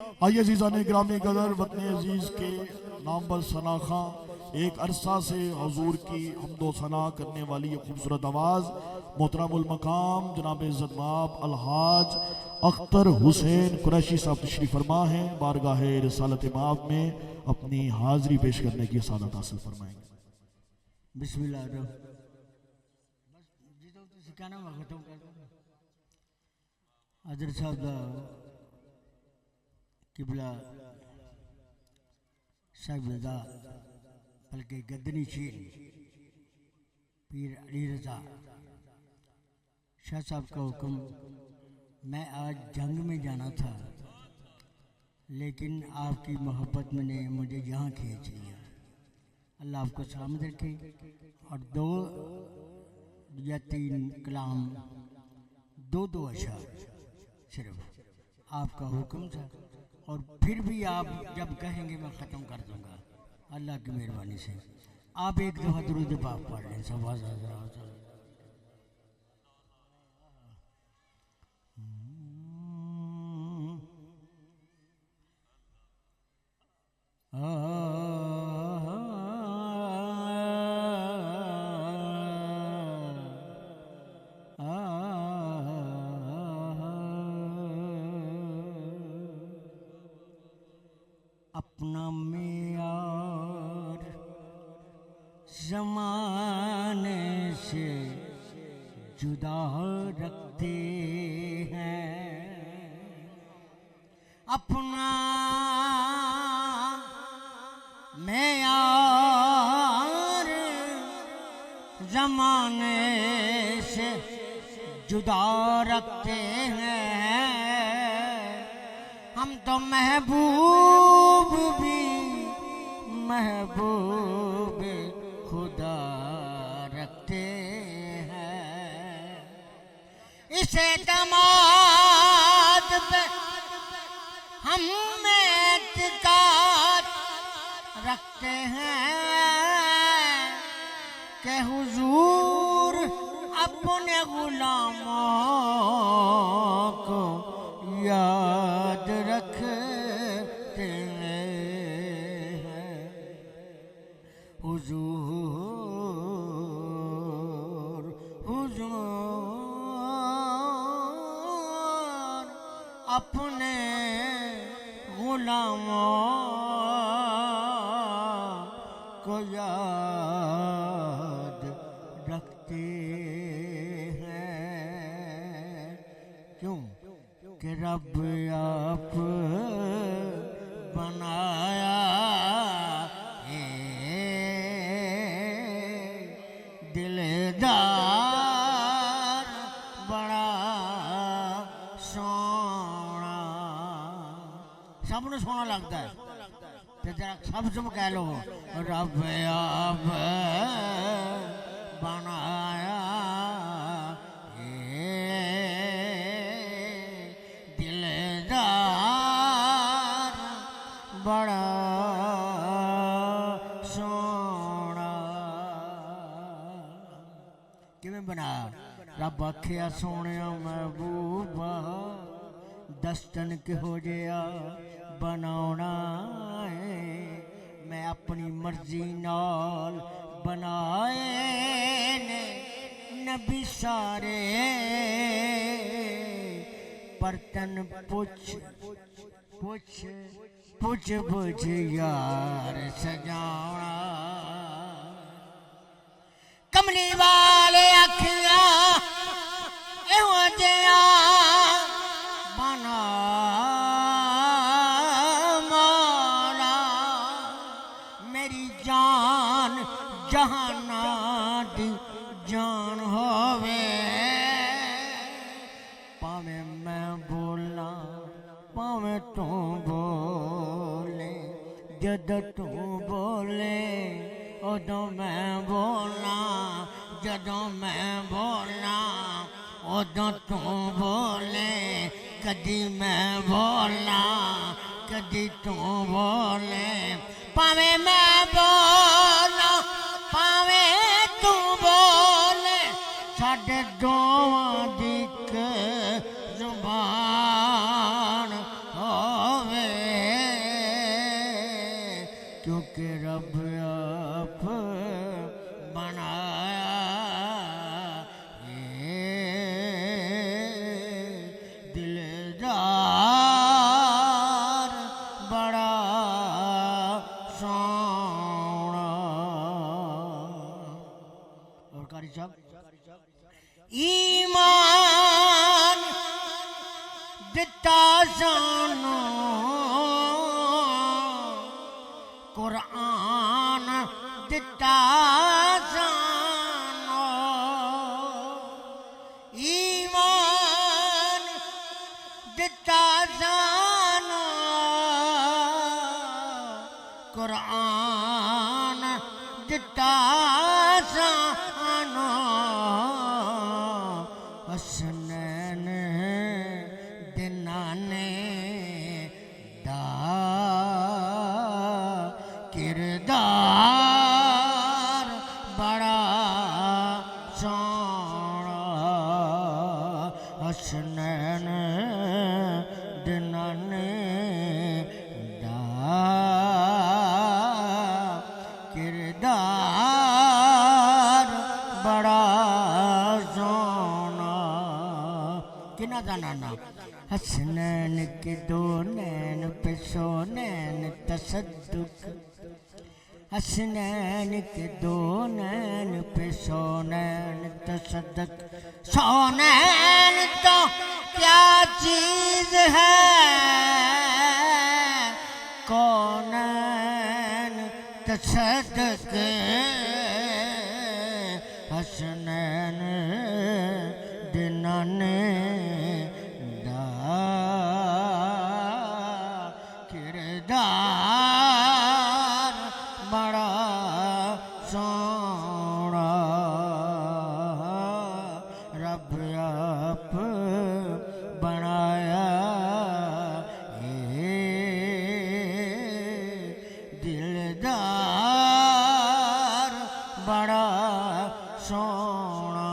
आइए अजीज़ान ग्रामी कदर वतन अजीज़ के नाम पर सना खां एक अरसा से हजूर की हमदो सना करने वाली ये खूबसूरत आवाज़ मोहतरमुल मकाम जनाब इज़्ज़त माब अलहाज अख्तर हुसैन कुरैशी साहब तशरीफ़ फरमा हैं। बारगाह रिसालत माब में अपनी हाज़री पेश करने की सादत हासिल फरमाएंगे। बिस्मिल्लाह हजरत साहब दा किबला साहिबजादा बल्कि गदनी शीर पीर अली रजा शाह साहब का हुक्म। मैं आज जंग में जाना था लेकिन आपकी मोहब्बत ने मुझे यहाँ खींच लिया। अल्लाह आपको सलामत रखे। और 2 या 3 कलाम दो अशार सिर्फ आपका हुक्म था और फिर भी आप जब कहेंगे मैं ख़त्म कर दूंगा अल्लाह की मेहरबानी से। आप एक दफ़ा दुरूद पाक पढ़ लें। सब अपना मेयार ज़माने से जुदा रखते हैं। अपना मेयार ज़माने से जुदा रखते हैं। हम तो महबूब भी महबूब खुदा रखते हैं। इसे दमाद पे हम एतकाद रखते हैं कि हुजूर अपने गुलामों को याद रखते हैं। हुजूर हुजूर अपने गुलामों को याद रखते हैं। क्यों कि रब आप बनाया है दिलदार बड़ा सोना। सबने सोना लगता है तो जरा सब कह लो रब आप बनाया बड़ा सोना। किवें बना रब आखिया सोने महबूबा दस्तन किहो जिहा बनाउणा है। मैं अपनी मर्जी नाल बनाए ने नबी सारे बर्तन पुछ पुछ पुछ पुछ यार सजाना। कमली वाले अखियां एहो जिहा बना मौला। मेरी जान जहाना दी जान होवे। भावें मैं बोला भावें तू बोले जद तू बोले उदों मैं बोलना। जदों मैं बोलना उदों तू बोले। कदी मैं बोलना कदी तू बोले। भावें मैं बोलना भावें तू बोले साडे दोवां दी ज़ुबान होवे। क्योंकि रब आप बनाया ये दिलदार बड़ा सोना। और कारी साहब ईमान दिता सानू कुरान दिता सानू ईमान दिता सानू कुरान दिता सानू हसनैन दिनाने दा किरदार बड़ा सोना। हसनैन दिनाने दा किरदार बड़ा सोना। किना दा नाना हसनैन के दो नैन पे सोनैन तसद्दुक हसनैन के दो नैन पे सोनैन तसद्दुक। सोनैन तो क्या चीज है कौनैन तसद्दुक। हसनैन दिनाने दा किरदार बड़ा सोना। रब आप बनाया ये दिलदार बड़ा सोना।